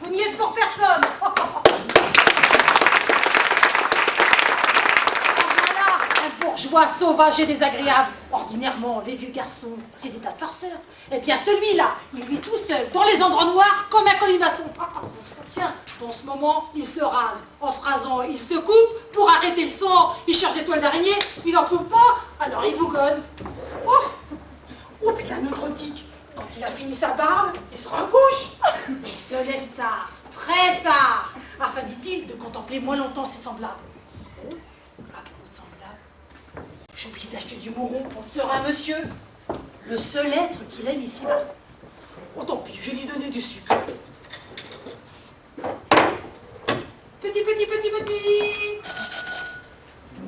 Vous n'y êtes pour personne. Un bourgeois sauvage et désagréable. Ordinairement, les vieux garçons, c'est des tas de farceurs. Eh bien, celui-là, il vit tout seul, dans les endroits noirs, comme un colimaçon. Tiens, en ce moment, il se rase. En se rasant, il se coupe pour arrêter le sang. Il cherche des toiles d'araignée, il n'en trouve pas, alors il bougonne. Oh, puis un autre tic. Quand il a fini sa barbe, il se recouche. Il se lève tard, très tard, afin, dit-il, de contempler moins longtemps ses semblables. J'ai oublié d'acheter du mouron pour le serein monsieur. Le seul être qu'il aime ici-bas. Oh, tant pis, je vais lui donner du sucre.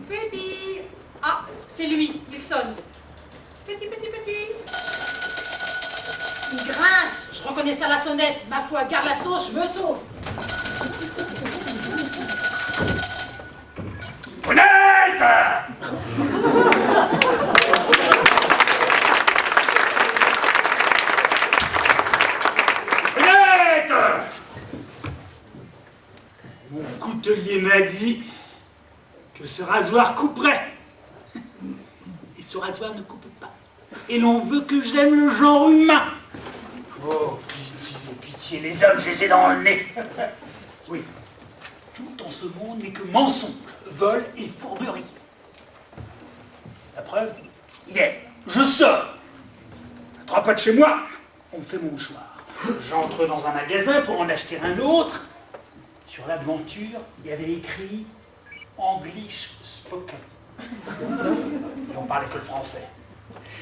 Petit. Ah, c'est lui, il sonne. Petit. Il grince. Je reconnais ça à la sonnette. Ma foi, garde la sauce, je me sauve. Honnête! Mon coutelier m'a dit que ce rasoir couperait. Et ce rasoir ne coupe pas. Et l'on veut que j'aime le genre humain. Oh, pitié, les hommes, je les ai dans le nez. Oui, tout en ce monde n'est que mensonge, vol et fourberie. La preuve, hier, je sors. À 3 pas de chez moi, on me fait mon mouchoir. J'entre dans un magasin pour en acheter un autre. Sur l'aventure, il y avait écrit English spoken. Et on parlait que le français.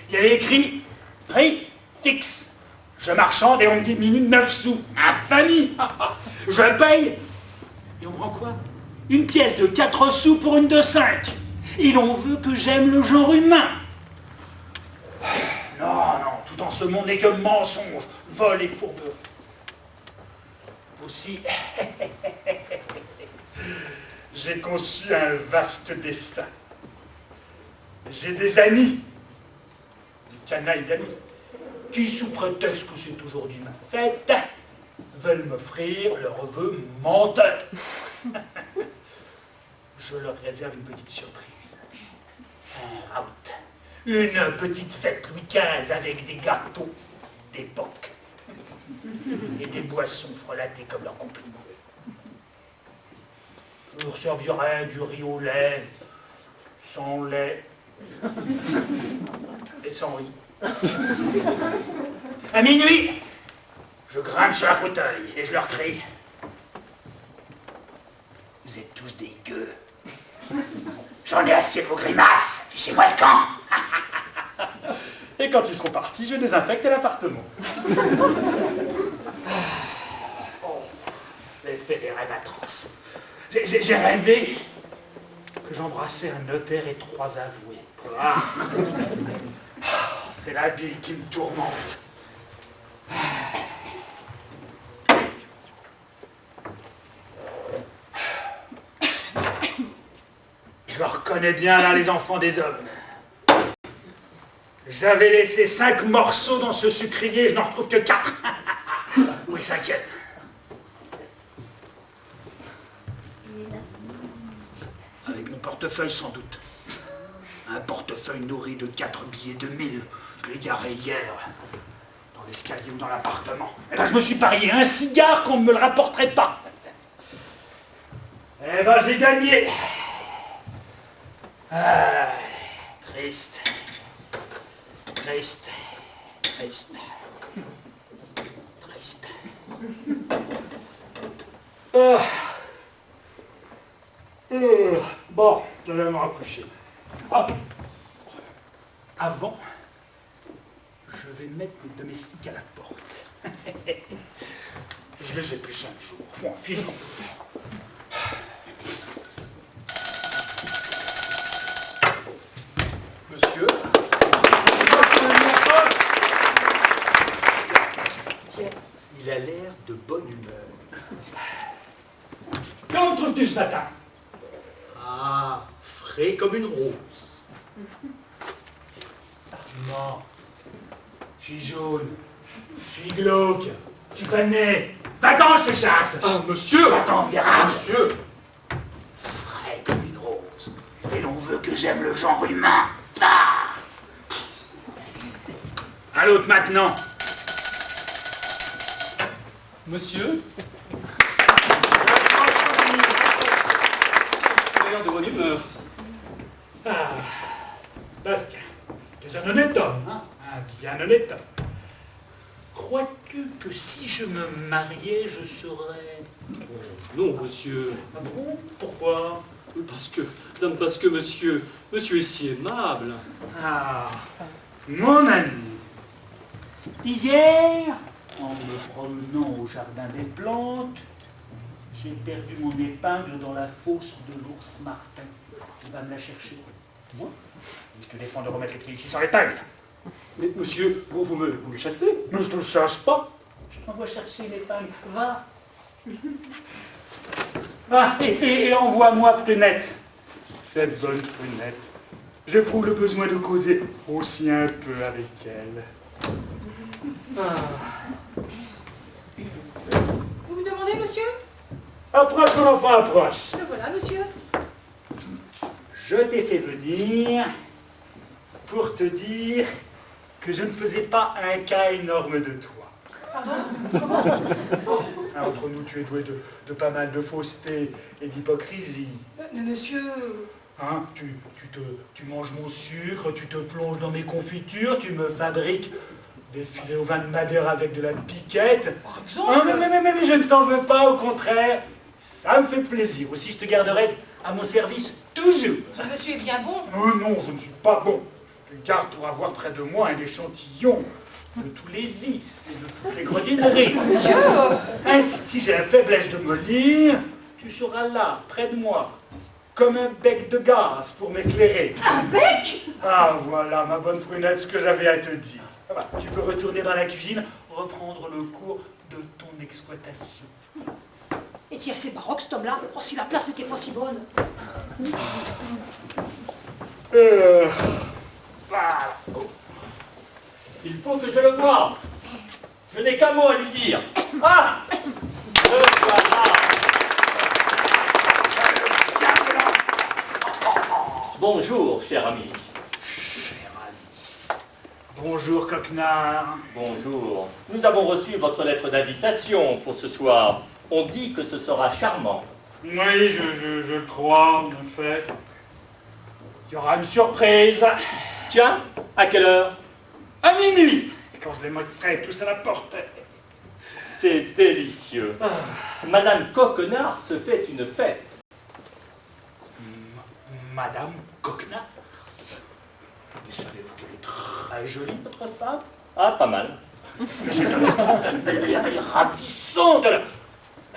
Il y avait écrit prix fixe. Je marchande et on me diminue 9 sous. Infamie. Je paye. Et on me rend quoi? Une pièce de 4 sous pour une de 5. Et l'on veut que j'aime le genre humain. Non, tout en ce monde n'est que mensonge, vol et fourberie. Aussi, j'ai conçu un vaste dessein. J'ai des amis, des canailles d'amis, qui, sous prétexte que c'est aujourd'hui ma fête, veulent m'offrir leurs vœux menteurs. Je leur réserve une petite surprise. Un raout. Une petite fête Louis XV avec des gâteaux d'époque. Et des boissons frelatées comme leur compliment. Je leur servirai du riz au lait, sans lait, et sans riz. À minuit, je grimpe sur un fauteuil et je leur crie « Vous êtes tous des gueux. J'en ai assez de vos grimaces, fichez-moi le camp. » Et quand ils seront partis, je désinfecte l'appartement. Oh, j'ai fait des rêves atroces. J'ai rêvé que j'embrassais un notaire et 3 avoués. Ah, c'est la bile qui me tourmente. Je reconnais bien là les enfants des hommes. J'avais laissé 5 morceaux dans ce sucrier, je n'en retrouve que 4. Oui, 5e. Avec mon portefeuille sans doute. Un portefeuille nourri de 4 billets de 1000. Je l'ai garé hier, dans l'escalier ou dans l'appartement. Et là, je me suis parié un cigare qu'on ne me le rapporterait pas. Eh ben, j'ai gagné. Ah, triste. Triste. Bon, je vais me recoucher. Ah. Avant, je vais mettre les domestiques à la porte. Je les ai plus 5 jours. Bon, fini. Monsieur? Il a l'air de bonne humeur. Comment trouves-tu ce matin? Ah, frais comme une rose. Non. Je suis jaune. Je suis glauque. Je suis pas né. Va-t'en, je te chasse. Ah, monsieur. Va-t'en, misérable. Monsieur. Frais comme une rose. Et l'on veut que j'aime le genre humain. Ah. À l'autre maintenant. Monsieur? Voyons de bonne humeur. Ah, Bastien, tu es un honnête homme, hein? Un bien honnête homme. Crois-tu que si je me mariais, je serais... Non, monsieur. Ah bon? Pourquoi? Parce que monsieur est si aimable. Ah, mon ami, hier, en me promenant au jardin des plantes, j'ai perdu mon épingle dans la fosse de l'ours Martin. Tu vas me la chercher. Moi? Je te défends de remettre les pieds ici sans l'épingle. Mais monsieur, vous me chassez? Non, je te le chasse pas. Je t'envoie chercher l'épingle. Va. Ah, et envoie-moi Prunette. Cette bonne Prunette. J'éprouve le besoin de causer aussi un peu avec elle. Ah. Vous me demandez, monsieur? Approche, mon enfant, approche. Le voilà, monsieur. Je t'ai fait venir pour te dire que je ne faisais pas un cas énorme de toi. Pardon? Hein, entre nous, tu es doué de pas mal de fausseté et d'hypocrisie. Mais monsieur... Hein, tu manges mon sucre, tu te plonges dans mes confitures, tu me fabriques des filets au vin de Madère avec de la piquette. Par exemple... Ah, mais je ne t'en veux pas, au contraire. Ça me fait plaisir. Aussi, je te garderai à mon service toujours. Le monsieur est bien bon. Oh non, je ne suis pas bon. Je te garde pour avoir près de moi un échantillon de tous les vices et de toutes les grodineries. Monsieur... Ainsi, si j'ai la faiblesse de me lire, tu seras là, près de moi, comme un bec de gaz pour m'éclairer. Un bec? Ah, voilà, ma bonne Prunette, ce que j'avais à te dire. Ça va, tu peux retourner dans la cuisine, reprendre le cours de ton exploitation. Et qui est assez baroque, cet homme-là. Oh, si la place n'était pas si bonne. Voilà. Il faut que je le voie. Je n'ai qu'un mot à lui dire. Ah! Le voilà. Bonjour, cher ami. Cher ami. Bonjour, coquenard. Bonjour. Nous avons reçu votre lettre d'invitation pour ce soir. On dit que ce sera charmant. Oui, je le crois, en effet. Il y aura une surprise. Tiens, à quelle heure? À minuit. Et quand je les mettrai tous à la porte. C'est délicieux. Madame Coquenard se fait une fête. Madame Coquenard. Mais savez-vous qu'elle est très jolie, votre femme? Ah, pas mal. Elle est ravissante.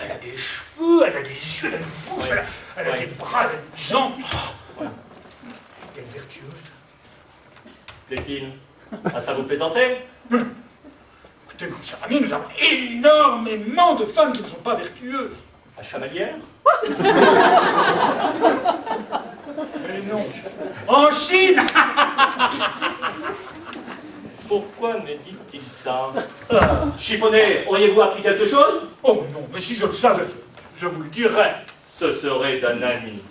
Elle a des cheveux, elle a des yeux, elle a une bouche, elle a des bras, elle a des jambes. Elle est vertueuse. Plaît-il? Ah, ça vous plaisantait? Écoutez, mon cher ami, nous avons énormément de femmes qui ne sont pas vertueuses. À Chamalières? Mais non. En Chine. Pourquoi me dit-il ça? Chiffonnet, auriez-vous appris quelque chose? Oh non, mais si je le savais, je vous le dirais. Ce serait d'un ami.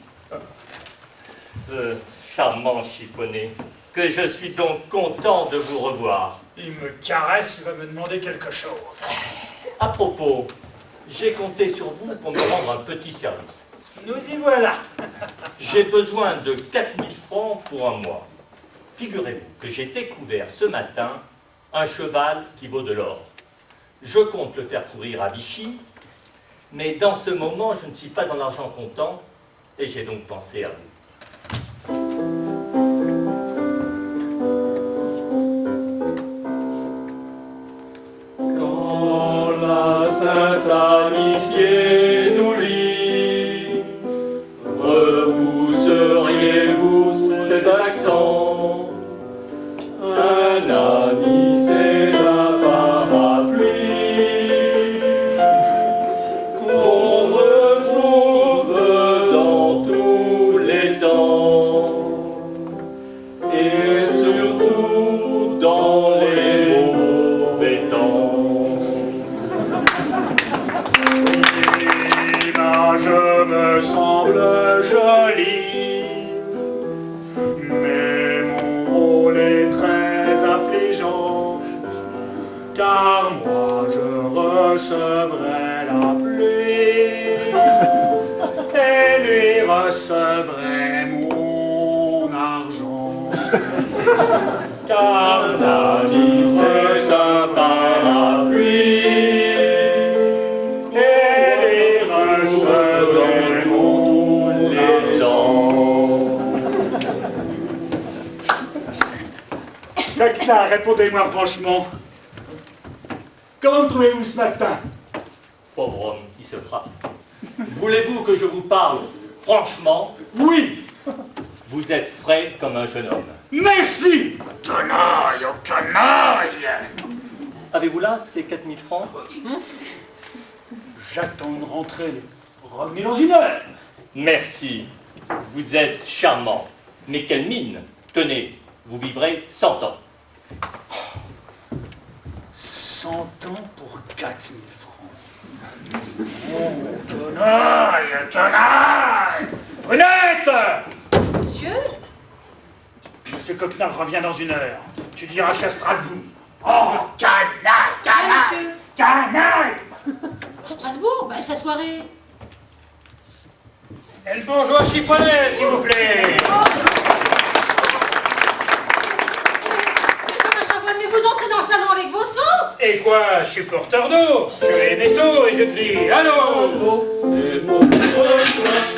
Ce charmant chiffonnet, que je suis donc content de vous revoir. Il me caresse, il va me demander quelque chose. À propos, j'ai compté sur vous pour me rendre un petit service. Nous y voilà. J'ai besoin de 4000 francs pour un mois. Figurez-vous que j'ai découvert ce matin un cheval qui vaut de l'or. Je compte le faire courir à Vichy, mais dans ce moment, je ne suis pas en argent comptant, et j'ai donc pensé à vous. Quand la sainte amitié nous lie, repousseriez-vous ces accents? Un ami, c'est un parapluie qu'on retrouve dans tous les recevrait la pluie, et lui recevrait mon argent. Car la vie c'est pas la pluie, et lui recevrait mon argent. Coquenard, répondez-moi franchement. Comment me trouvez-vous ce matin? Pauvre homme qui se frappe. Voulez-vous que je vous parle franchement? Oui. Vous êtes frais comme un jeune homme. Merci. Canaille, oh canaille. Avez-vous là ces 4000 francs? J'attends une rentrée. Revenez dans une heure. Merci. Vous êtes charmant. Mais quelle mine! Tenez, vous vivrez 100 ans. 100 ans pour 4000 francs. Oh, canaille, canaille. Brunette! Monsieur? Monsieur Coquenard revient dans une heure. Tu diras chez Strasbourg. Oh, canaille, Ah, monsieur. canaille. À Strasbourg? Ben, sa soirée. Et le bourgeois chiffonné, s'il vous plaît. Mais vous entrez dans le salon avec vos seaux? Et quoi, je suis porteur d'eau. Je vais mes seaux et je te dis allô. C'est pour toi,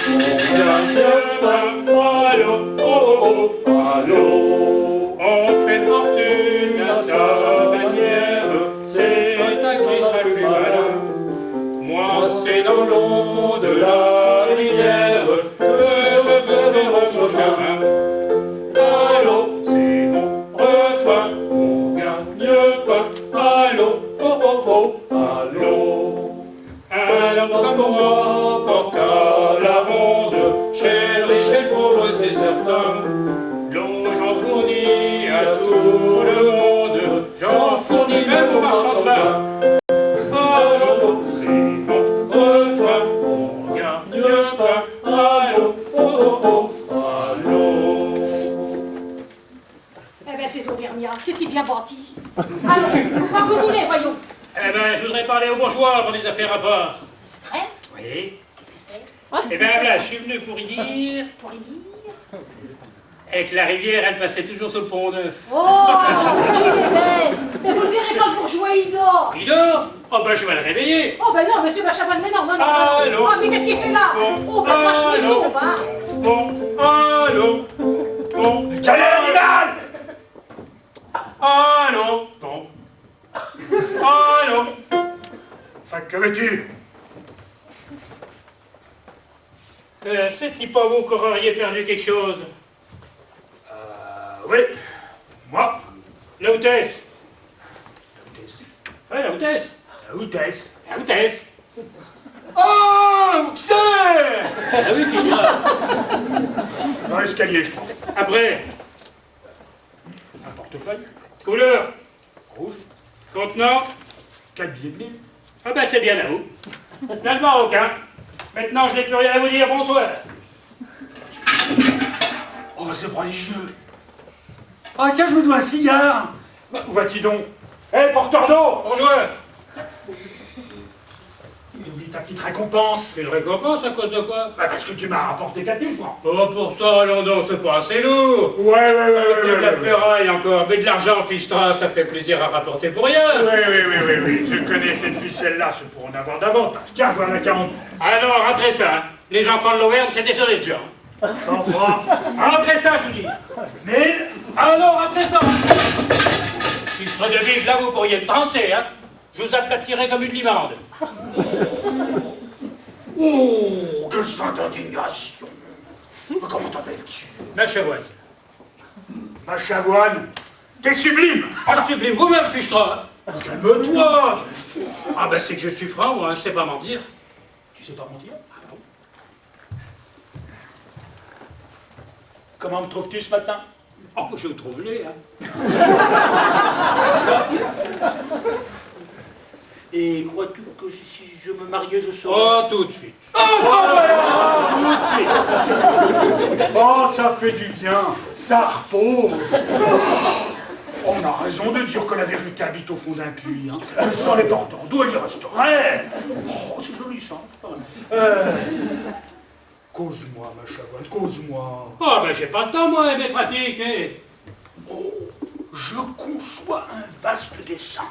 on vient de allô, oh, oh, allô. On fait fortune à sa manière, c'est un cri salut malin. Moi c'est dans l'eau de la rivière que je veux vivre mon chemin. Allô, c'est mon refrain, on gagne pas. Allô, oh oh oh, allô. Alors comme moi, porte à la ronde, chez riche et pauvre c'est certain. L'eau j'en fournis à tout le monde, j'en fournis même aux marchands de vin. Allô, c'est mon refrain, on gagne pas. Allô, oh oh oh, allô. Eh ben, ces Auvergnats, c'est-ils bien bâtis? Alors, quoi vous voulez, voyons? Eh ben, je voudrais parler aux bourgeois pour des affaires à part. C'est vrai? Oui. Qu'est-ce que c'est? Eh ben là, je suis venu pour y dire Pour y dire? et que la rivière, elle passait toujours sur le pont neuf. Oh, qu'il est bête! Mais vous le verrez quand le bourgeois il dort! Il dort? Oh ben, je vais le réveiller. Oh ben non, monsieur Bachabal, mais non, non, non, Allô? non. Oh, mais qu'est-ce qu'il fait là? Oh, ben franchement, ici, on va. Bon, allô? Bon, quel est l'animal? Allô? Bon. Allô? Enfin, que veux-tu? C'est-il pas vous qu'auriez perdu quelque chose? Oui. Moi? La hôtesse. La hôtesse? Oui, la hôtesse. La hôtesse. La hôtesse. Oh, c'est! Ah oui, fichera. Dans l'escalier, je pense. Après. Un portefeuille. Couleur. Rouge. Contenant. 4 billets de 1000. Ah ben c'est bien à vous. Bien le marocain. Maintenant je n'ai plus rien à vous dire, bonsoir. Oh c'est prodigieux. Ah tiens, je me dois un cigare. Où vas-tu donc? Hé, porteur d'eau, bonjour. Oublie ta petite récompense. Une récompense à cause de quoi? Bah parce que tu m'as rapporté 4000 francs. Oh pour ça, Landon, c'est pas assez lourd. Ouais. De la ferraille encore, mais de l'argent, fichtra, ça fait plaisir à rapporter pour rien. Oui, je connais cette ficelle-là, c'est pour en avoir davantage. Tiens, voilà 40. Alors, rentrez ça, hein. Les enfants de l'Auvergne, c'est des honnêtes gens. 100 francs. Rentrez ça, je vous dis. 1000. Alors, rentrez ça. Si je serais de vivre là, vous pourriez me tenter, hein. Je vous aplatirai comme une limande. Oh, quel sang d'indignation. Comment t'appelles-tu? Ma chavoine. Ma chavoine? T'es sublime. Ah, sublime, vous-même, fichtra. Calme-toi. Ah ben c'est que je suis franc, moi, je sais pas mentir. Tu sais pas mentir? Ah bon? Comment me trouves-tu ce matin? Oh, je me trouve laid, hein. Et crois-tu que si je me mariais, je serais... Oh, tout de suite. Oh, tout de suite. Oh, ça fait du bien. Ça repose. On a raison de dire que la vérité habite au fond d'un puits. Hein. Sans les porteurs d'eau, elle y resterait. Oh, c'est joli ça. Cause-moi, ma chavanne, cause-moi. Oh, ben j'ai pas le temps, moi, mes pratiques. Hein. Oh, je conçois un vaste dessein.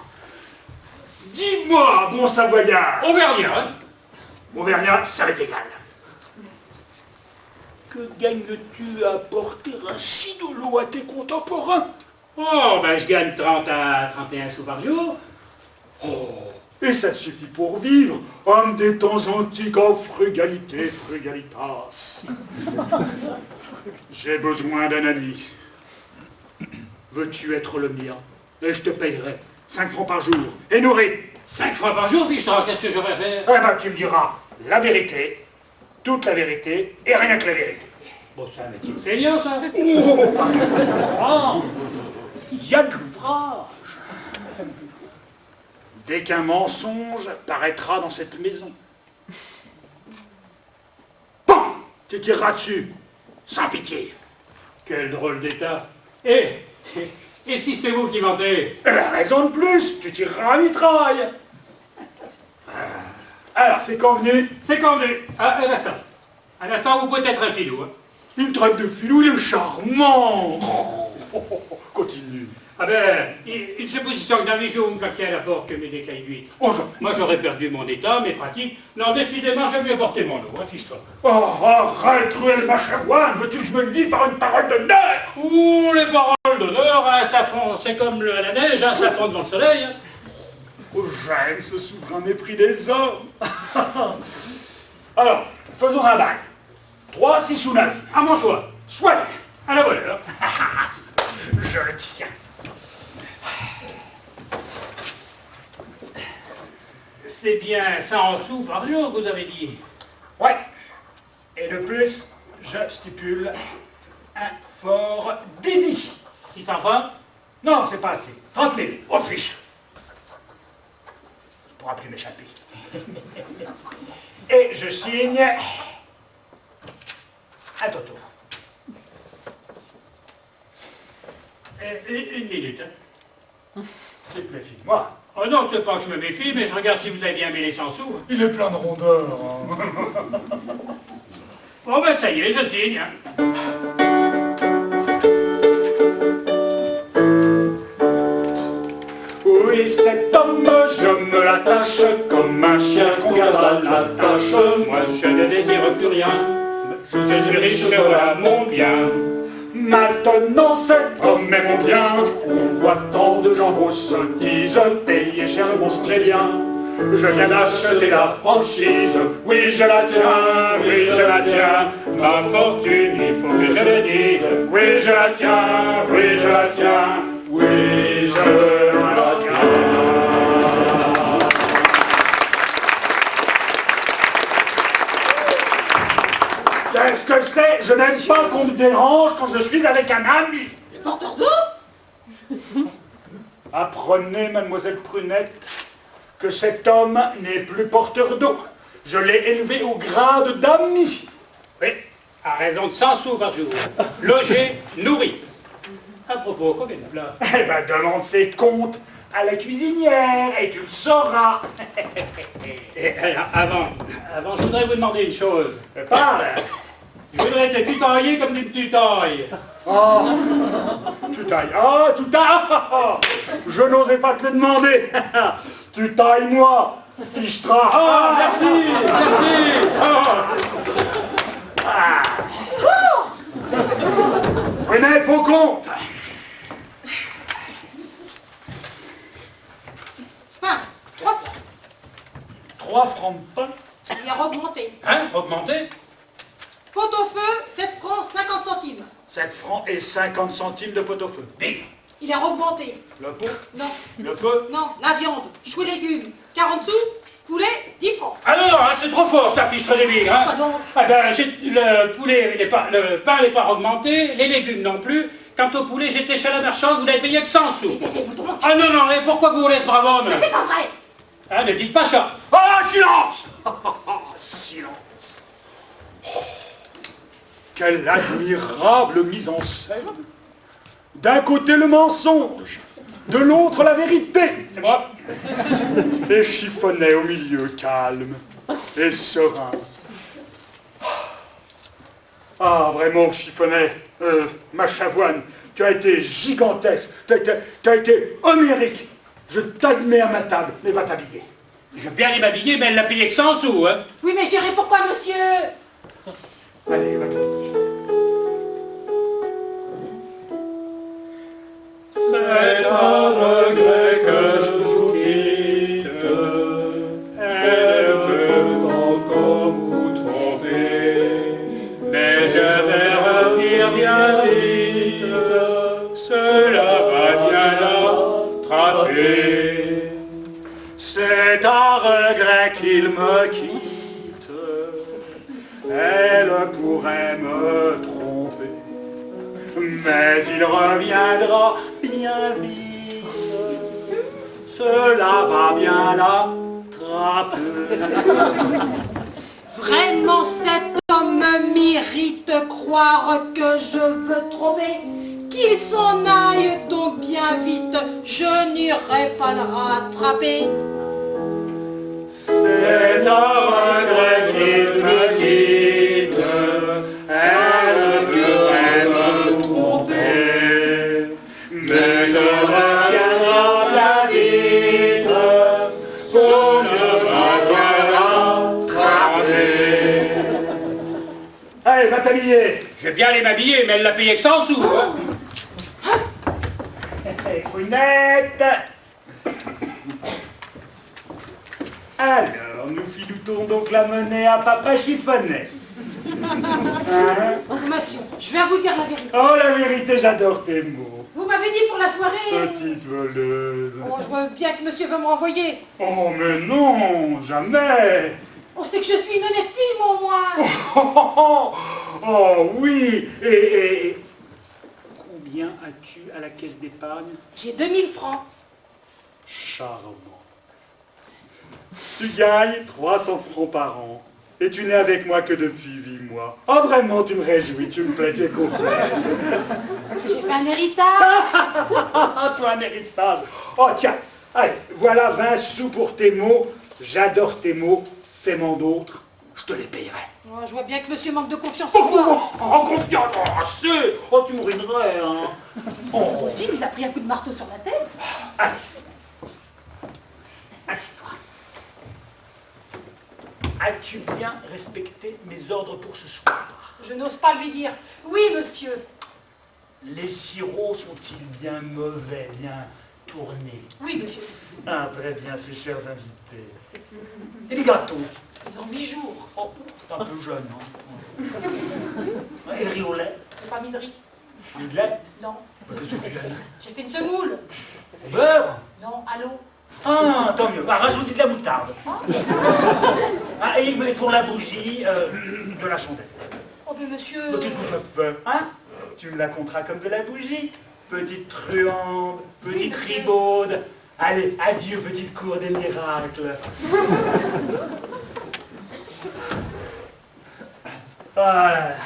Dis-moi, bon savoyard. Auvergnat. Auvergnat, ça m'est égal. Que gagnes-tu à porter ainsi de l'eau à tes contemporains? Oh, ben je gagne 30 à 31 sous par jour. Oh, et ça te suffit pour vivre, homme des temps antiques en frugalité, frugalitas. J'ai besoin d'un ami. Veux-tu être le mien? Et je te payerai 5 francs par jour, et nourri. 5 francs par jour, fichtre, qu'est-ce que je vais faire? Eh ben, tu me diras la vérité, toute la vérité, et rien que la vérité. Bon, c'est un métier de feignant, ça. Oh, il y a de l'ouvrage. Dès qu'un mensonge paraîtra dans cette maison, PAM! Tu tireras dessus, sans pitié. Quel drôle d'état. Et si c'est vous qui mentez? Eh ben, raison de plus, tu tireras un mitraille. Alors, c'est convenu? C'est convenu. Ah, un instant. Un instant, vous pouvez être un filou. Hein. Il me traite de filou, il est charmant. Continue. Ah ben, une supposition que dans les jours où me claquait à la porte que mes décailles d'huîtres. Oh, Moi, j'aurais perdu mon état, mes pratiques. Non, décidément, j'aime mieux porter mon eau, hein, fiche-toi. oh, arrête, cruel machagoine, veux-tu que je me le dise par une parole d'honneur? Ouh, les paroles d'honneur, hein, ça fond, c'est comme la neige, hein, ça fond devant le soleil. Hein. Oh, j'aime ce souverain mépris des hommes. Alors, faisons un bail. 3, 6 ou 9. À mon choix. Soit. À la voleur. Je le tiens. C'est bien 100 sous par jour, vous avez dit. Ouais. Et de plus, je stipule un fort dédit. 600 francs? Non, c'est pas assez. 30 000. Au fiche. Je ne pourra plus m'échapper. Et je signe un toto. Une minute. Hein. S'il te méfie, moi. Oh non, c'est pas que je me méfie, mais je regarde si vous avez bien mis les 100 sous. Il est plein de rondeur. Hein. Bon ben ça y est, je signe. Hein. Oui, cet homme, je me l'attache comme un chien qu'on garde à la tâche. Moi je ne désire plus rien. Je suis riche, voilà mon bien. Maintenant cet homme est mon bien. On voit tant de gens aux sottises payer cher le mensonge est bien. Je viens d'acheter la franchise. Oui, je la tiens, oui, je la tiens. Ma fortune, il faut que je le dise. Oui, je la tiens, oui, je la tiens. Oui, je la tiens. Qu'est-ce que c'est? Je n'aime pas qu'on me dérange quand je suis avec un ami. Le porteur d'eau? Apprenez, mademoiselle Prunette, que cet homme n'est plus porteur d'eau. Je l'ai élevé au grade d'ami. Oui, à raison de 100 sous par jour. Logé, nourri. À propos, combien de plats? Eh ben, demande ses comptes à la cuisinière et tu le sauras. Et alors, avant, je voudrais vous demander une chose. Parle. Je voudrais te tutoyer comme tu me tutoies. Oh, tu tailles. Ah, tu tailles. Je n'osais pas te le demander. Tu tailles moi, fichtra. Ah, merci, merci. Ah. Prenez vos comptes. 3 francs. 3 francs de pain. Il a augmenté. Hein, augmenté? Pot-au-feu, 7 francs 50 centimes. 7 francs et 50 centimes de pot-au-feu. Big. Il a augmenté. Le pot, Non, le feu. non, la viande, choux et légumes, 40 sous, poulet, 10 francs. Ah non, hein, c'est trop fort, ça fiche des billes, hein. Quoi donc? Ah ben, le poulet, le pain n'est pas augmenté, les légumes non plus. Quant au poulet, j'étais chez la marchande, vous n'avez payé que 100 sous. Mais c'est vous donc. Ah non, non, et pourquoi vous voulez ce brave homme? Mais c'est pas vrai. Hein, ne dites pas ça. Ah, silence. Silence. Oh, quelle admirable mise en scène. D'un côté le mensonge, de l'autre la vérité. C'est moi. Et Chiffonnet au milieu, calme et serein. Ah, vraiment, Chiffonnet, ma Chavoine, tu as été gigantesque, tu as été homérique. Je t'admets à ma table, mais va t'habiller. Je veux bien aller m'habiller, mais elle l'a payé que 100 sous, hein. Oui, mais je dirais pourquoi, monsieur? Allez, va t'habiller. C'est un regret que je vous quitte. Elle veut encore vous tromper. Mais je vais revenir bien vite. Cela va bien l'attraper. C'est un regret qu'il me quitte. Elle pourrait me tromper, mais il reviendra bien vite. Cela va bien l'attraper. Vraiment, cet homme mérite croire que je veux tromper. Qu'il s'en aille donc bien vite, je n'irai pas le rattraper. C'est un regret qu'il me quitte. Elle pourrait me tromper, mais je reviendrai bien vite. On ne va pas l'attraper. Allez, va t'habiller. Je veux bien aller m'habiller, mais elle l'a payé que 100 sous, hein. Prunette. Alors, nous filoutons donc la monnaie à papa Chiffonnet. Hein? Monsieur, je vais vous dire la vérité. Oh, la vérité, j'adore tes mots. Vous m'avez dit pour la soirée... Petite voleuse. Oh, je vois bien que monsieur veut me renvoyer. Oh, mais non, jamais. On sait que je suis une honnête fille, moi, au moins. Oh, oui. Et combien as-tu à la caisse d'épargne? J'ai 2000 francs. Charmant. Tu gagnes 300 francs par an. Et tu n'es avec moi que depuis 8 mois. Oh, vraiment, tu me réjouis, tu me plais, tu es content. J'ai fait un héritage. Toi, un héritage. Oh, tiens, allez, voilà 20 sous pour tes mots. J'adore tes mots. Fais-m'en d'autres, je te les payerai. Oh, je vois bien que monsieur manque de confiance en moi. En confiance, assez. Oh, tu me ruinerais, hein. Oh, aussi, il a pris un coup de marteau sur la tête. Allez. Assieds-toi. As-tu bien respecté mes ordres pour ce soir? Je n'ose pas lui dire. Oui, monsieur. Les sirops sont-ils bien mauvais, bien tournés? Oui, monsieur. Ah, très bien, ces chers invités. Et les gâteaux? Ils ont 8 jours. Oh, c'est un peu jeune, hein. Et le riz au lait? J'ai pas mis de riz. Mis de lait? Non. Qu'est-ce que tu as dit? J'ai fait une semoule. Au beurre? Non, à l'eau. Ah, tant mieux. Bah, rajoutez de la moutarde. Ah, et ils mettront la bougie de la chandelle. Oh, mais monsieur... Mais qu'est-ce que ça te fait? Hein? Tu me la compteras comme de la bougie. Petite truande, petite ribaude. Allez, adieu, petite cour des miracles. Voilà.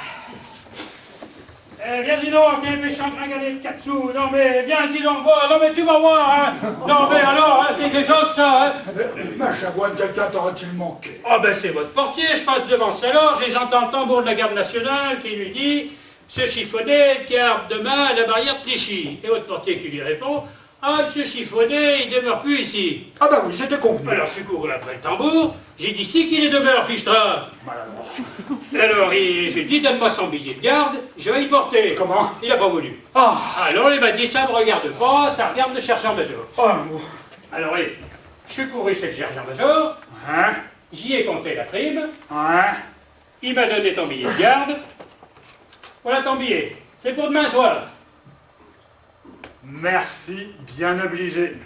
Eh, viens dis donc, quel méchant gringalet de 4 sous. Non mais, viens dis donc, voir. Non mais tu vas voir, hein. Non mais alors, hein, c'est quelque chose ça, hein. Ma Chavoine, quelqu'un t'aurait-il manqué? Oh ben c'est votre portier, je passe devant sa loge et j'entends le tambour de la garde nationale qui lui dit « Ce Chiffonnet garde demain à la barrière de Clichy ». Et votre portier qui lui répond « Ah, monsieur Chiffonnet, il demeure plus ici ». Ah bah oui, j'étais convenu. Alors je suis couru après le tambour, j'ai dit « Si qu'il y demeure, fichtra ». Alors j'ai dit « Donne-moi son billet de garde, je vais y porter ». Comment? Il n'a pas voulu. Ah, Alors il m'a dit « Ça me regarde pas, ça regarde le chercheur-major ». oh, Alors je suis couru chez le chercheur-major, hein? j'y ai compté la prime. Hein? Il m'a donné ton billet de garde. Voilà ton billet. C'est pour demain soir. Merci, bien obligé.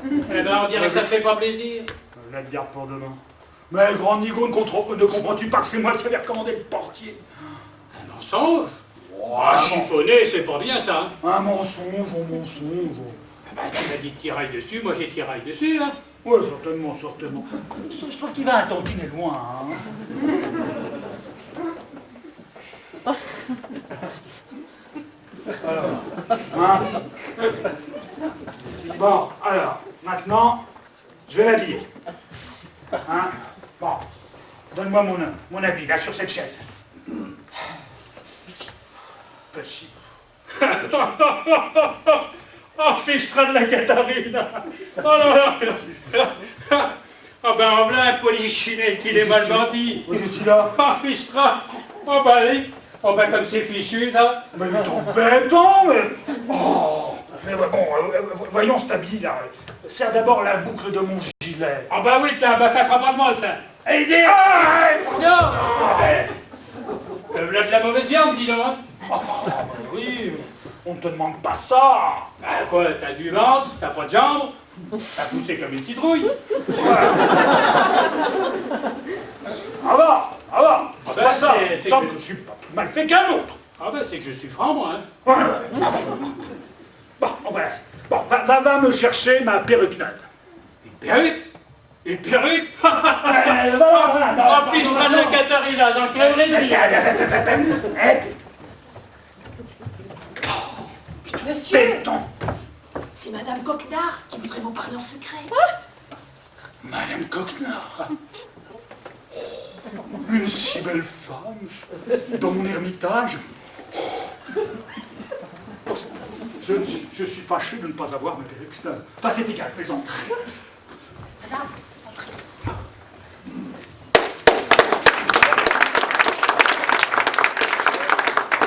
Eh ben, on dirait que ça te fait pas plaisir. La garde pour demain. Mais grand Nigo, ne comprends-tu pas que c'est moi qui avais recommandé le portier? Un mensonge. Ah, chiffonner, c'est pas bien ça. Hein. Un mensonge, un mensonge. Ben, tu m'as dit de tiraille dessus, moi j'ai tiraille dessus. Hein. Oui, certainement, certainement. Je trouve qu'il va un tantinet loin. Hein. Alors, Hein? Bon, alors, maintenant, je vais la dire. Hein? Bon, donne-moi mon avis, là, sur cette chaise. Petit. Oh, fichera de la Katharine. Oh là là. Ah ben, en voilà un polichinelle qu'il est mal bâti. Où es-tu là? Ah, fichera. Oh ben, allez. Oh ben, comme c'est fichu, là. Mais ton béton, mais... Oh, mais ouais, bon, voyons cet habit, là. Serre d'abord la boucle de mon gilet. Ah ben oui, tiens, ben ça fera pas de mal, ça. Et dis... Ah, Le voilà de la mauvaise viande, dis donc. Hein. oui, on ne te demande pas ça. Ah, quoi, t'as du ventre, t'as pas de jambes, t'as poussé comme une citrouille. Ah bah, Ah ben, pas ça. c'est Ça, que- je suis pas plus mal fait qu'un autre. Ah ben, c'est que je suis franc, moi. Hein. Ouais. Bon, on va rester. Bon, va me chercher ma perruque neuve. Une perruque. Une perruque. Voilà, Oh, fichera de la Katharine, là, j'en crèverai de rire. Monsieur, Béton. c'est Madame Coquenard qui voudrait vous parler en secret. Madame Coquenard. Une si belle femme dans mon ermitage. Je suis fâché de ne pas avoir ma perruque neuve. Enfin, c'est égal, fais entrer. Madame,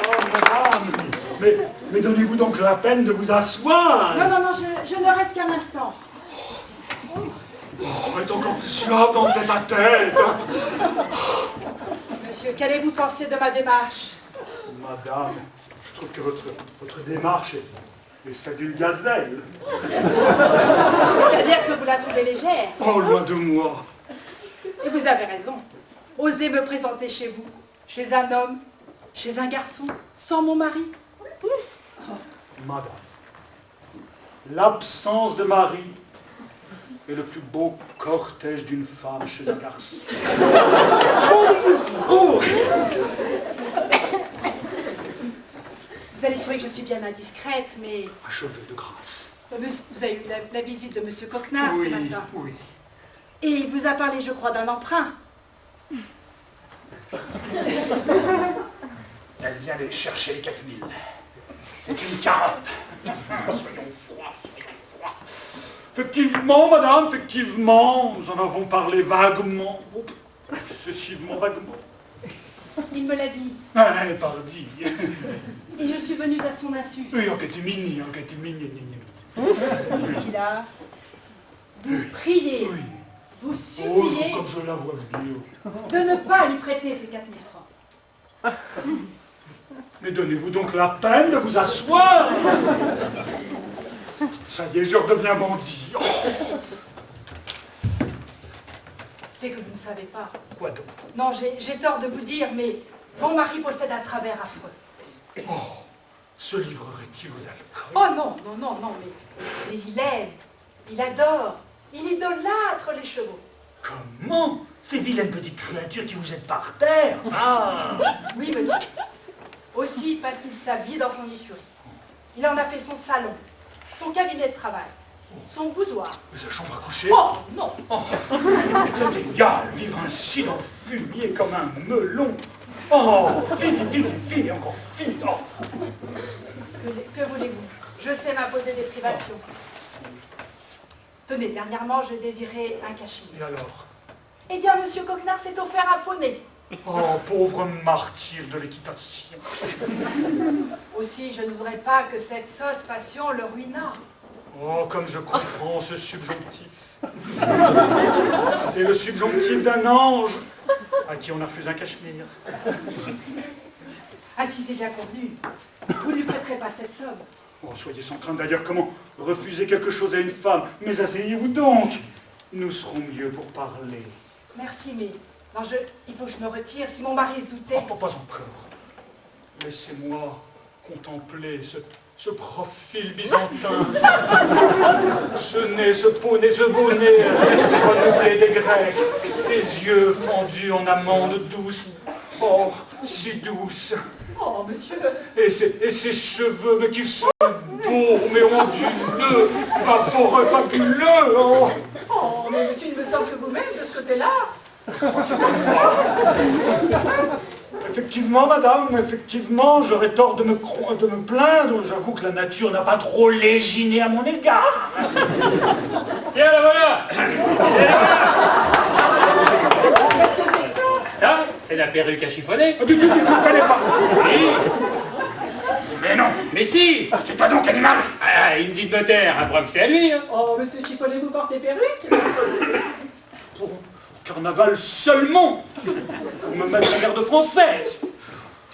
Oh, madame, mais donnez-vous donc la peine de vous asseoir. non, je ne reste qu'un instant. Oh, elle est encore plus suave dans tête à tête. Monsieur, qu'allez-vous penser de ma démarche? Madame, je trouve que votre démarche est celle d'une gazelle. C'est-à-dire que vous la trouvez légère. Oh, loin de moi. Et vous avez raison. Osez me présenter chez vous, chez un homme, chez un garçon, sans mon mari. Madame, l'absence de mari est le plus beau cortège d'une femme chez un garçon. Oh, Vous allez trouver que je suis bien indiscrète, mais achevez de grâce. vous avez eu la visite de Monsieur Coquenard ce Oui, matin. oui. Et il vous a parlé, je crois, d'un emprunt. Elle vient aller chercher les 4000. C'est une carotte. Soyons froids. Effectivement, madame, effectivement, nous en avons parlé vaguement, excessivement vaguement. Il me l'a dit. Ah, pardi. Et je suis venue à son insu. Oui, en catimini, en catimini. Qu'est-ce qu'il a? Vous priez, Oui. vous Oh, suppliez comme je la vois venir. de ne pas lui prêter ces 4000 francs. Mais donnez-vous donc la peine de vous asseoir. Ça y est, je redeviens bandit. Oh. C'est que vous ne savez pas. Quoi donc? Non, j'ai tort de vous dire, mais mon mari possède un travers affreux. Oh, se livrerait-il aux alcools? Oh non, mais il aime, il adore, il idolâtre les chevaux. Comment? Ces vilaines petites créatures qui vous jettent par terre? Ah! Oui, monsieur. Aussi passe-t-il sa vie dans son écurie. Il en a fait son salon, son cabinet de travail, son boudoir. Mais sa chambre à coucher? Oh non! C'est égal, vivre ainsi dans le fumier comme un melon. Oh, fini, encore fini. Oh. Que voulez-vous? Je sais m'imposer des privations. Tenez, dernièrement, je désirais un cachemire. Et alors? Eh bien, monsieur Coquenard s'est offert un poney. Oh, pauvre martyr de l'équitation. Aussi, je ne voudrais pas que cette sotte passion le ruinât. Oh, comme je comprends ce subjonctif. C'est le subjonctif d'un ange à qui on a fait un cachemire. Ah, si c'est bien convenu, vous ne lui prêterez pas cette somme. Oh, soyez sans crainte d'ailleurs, comment refuser quelque chose à une femme? Mais asseyez-vous donc. Nous serons mieux pour parler. Merci, mais non, il faut que je me retire si mon mari se doutait. Oh, pas encore. Laissez-moi contempler ce profil byzantin. Ce nez, ce poney, ce bonnet renouvelé des Grecs. Ces yeux fendus en amande douce. Oh, si douce. Oh, monsieur. Et ses cheveux, mais qu'ils sont beaux, mais onduleux, vaporeux, fabuleux. Oh. Oh, mais monsieur, il me semble que vous-même, de ce côté-là. Effectivement, madame, effectivement, j'aurais tort de me plaindre. J'avoue que la nature n'a pas trop léginé à mon égard. Tiens, la voilà. Ça, c'est la perruque à chiffonner. Tu ne connais pas. Oui. Mais non. Mais si. C'est pas donc animal. Ah, il me dit de me taire, après que c'est à lui. Hein. Oh, monsieur Chiffonnet, vous portez perruque? Pour carnaval seulement. Pour me mettre en garde française.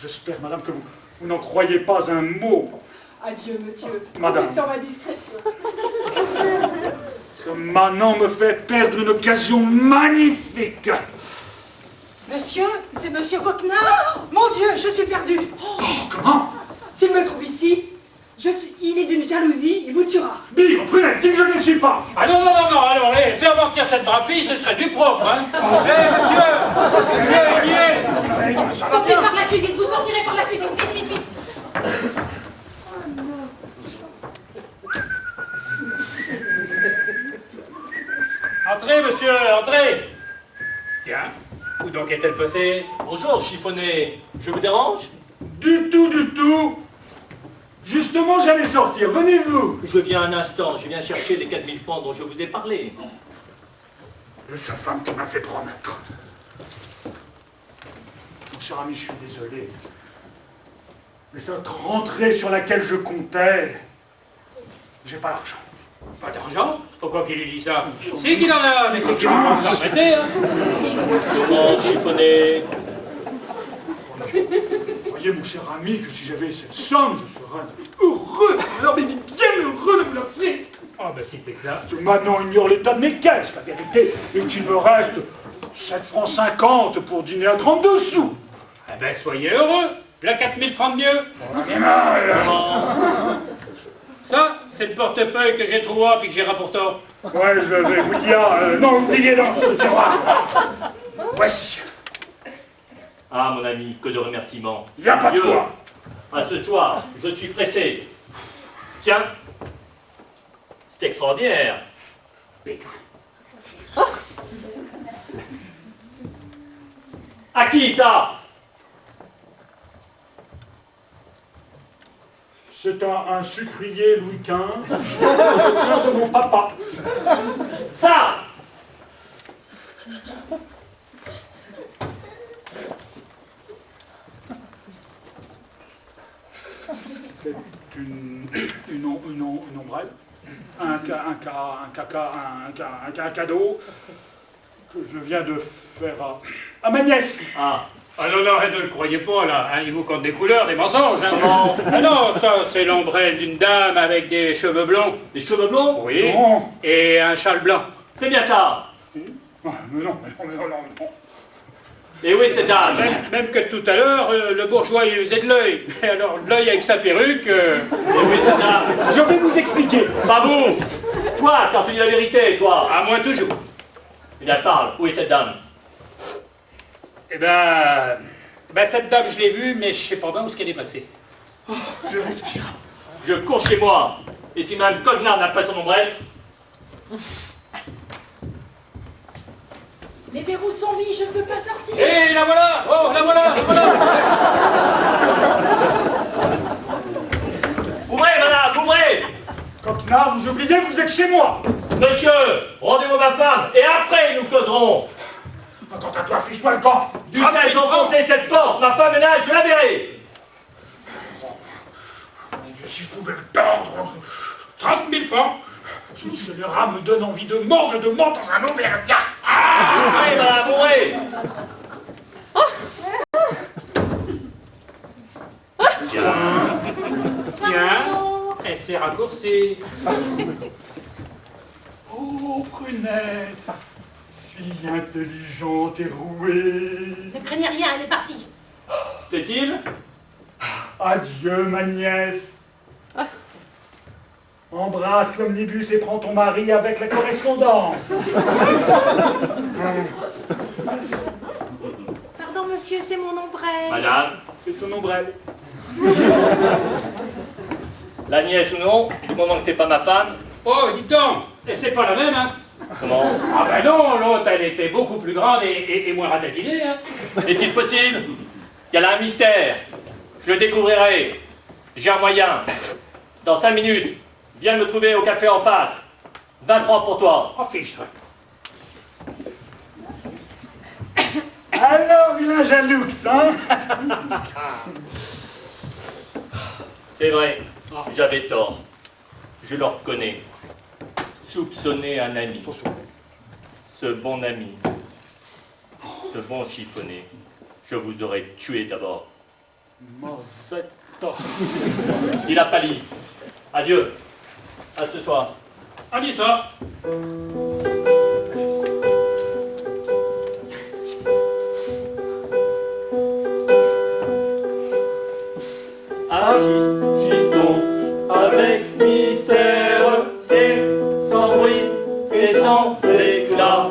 J'espère, madame, que vous n'en croyez pas un mot. Adieu, monsieur. Madame. Comptez sur ma discrétion. Ce manant me fait perdre une occasion magnifique. Monsieur, c'est monsieur Coquenard. Mon Dieu, je suis perdu. Oh, comment? S'il me trouve ici, il est d'une jalousie, il vous tuera. Bire, prunette, dis que je ne suis pas. Ah non, alors, faire mentir cette brave fille, ce serait du propre, hein. Monsieur, il y est. Sortez par la cuisine, vous sortirez par la cuisine, vite, vite, vite. Entrez, monsieur, entrez. Tiens, où donc est-elle passée? Bonjour, chiffonnet. Je vous dérange? Du tout. Justement, j'allais sortir. Venez-vous. Je viens un instant. Je viens chercher les 4000 francs dont je vous ai parlé. C'est sa femme qui m'a fait promettre. Mon cher ami, je suis désolé. Mais cette rentrée sur laquelle je comptais, j'ai pas l'argent. Pas d'argent? Pourquoi qu'il ait dit ça? C'est qu'il en a, mais c'est qu'il va nous arrêter, hein. Comment, chiffonnet? Voyez, mon cher ami, que si j'avais cette somme, je serais heureux, alors mais bien heureux de vous l'offrir. Ah ben si c'est que ça. Ce Manon ignore l'état de mes caisses. La vérité est qu'il me reste 7 francs 50 pour dîner à 32 sous. Eh ben soyez heureux. Là 4000 francs de mieux. Ça, c'est le portefeuille que j'ai trouvé puis que j'ai rapporté. Ouais, je vais vous dire... non, oubliez dans ce tiroir. Voici. Ah, mon ami, que de remerciements. Il n'y a pas de Dieu, quoi. à ce soir, je suis pressé. Tiens, c'est extraordinaire. À qui ça? C'est un sucrier Louis XV. De mon papa. Ça! C'est une ombrelle. Un cadeau que je viens de faire à ma nièce. Ah non, ne le croyez pas, là. Hein, il vous compte des couleurs, des mensonges. Hein. Comment? Ah non, ça, c'est l'ombrelle d'une dame avec des cheveux blonds. Des cheveux blonds? Oui. Non. Et un châle blanc. C'est bien ça. Mais non. Et oui, cette dame. Même que tout à l'heure, le bourgeois, il usait de l'œil. Et alors, l'œil avec sa perruque... Et oui, cette dame. Je vais vous expliquer. Pas vous. Toi, quand tu dis la vérité, toi. À moi toujours. Eh bien, parle. Où est cette dame? Eh ben, cette dame, je l'ai vue, mais je sais pas bien où ce qu'elle est passée. Je respire. Je cours chez moi. Et si Mme Coquenard n'a pas son ombrelle? Les verrous sont mis, je ne peux pas sortir. Et la voilà! Oh, la voilà! Ouvrez, madame, ouvrez! Coquenard, vous oubliez que vous êtes chez moi. Monsieur, rendez-moi ma femme, et après nous causerons. Quant à toi, fiche-moi le camp. Du fait d'enfoncer cette porte, ma femme est là, je la verrai. Si je pouvais le perdre. 30 000 francs! Ce scélérat me donne envie de mordre dans un aubergien. Ouvrez, madame, ouvrez! Tiens, elle s'est raccourcie. Oh, prunette, fille intelligente et rouée. Ne craignez rien, elle est partie. Plaît-il? Adieu, ma nièce. Embrasse l'omnibus et prends ton mari avec la correspondance. Pardon, monsieur, c'est mon ombrelle. Madame, C'est son ombrelle. La nièce ou non, du moment que c'est pas ma femme. Oh, dites donc, et c'est pas la même, hein? Comment? Ah ben non, l'autre, elle était beaucoup plus grande et moins ratatinée, hein? Est-il possible? Il y a là un mystère. Je le découvrirai. J'ai un moyen. Dans 5 minutes, viens me trouver au café en face. 20 francs pour toi. Oh, fiche. Alors, vilain jaloux, hein? C'est vrai, j'avais tort. Je le reconnais. Soupçonner un ami. Ce bon ami. Ce bon chiffonné. Je vous aurais tué d'abord. Il a pâli. Adieu. À ce soir. On dit ça. Agissons avec mystère et sans bruit et sans éclat.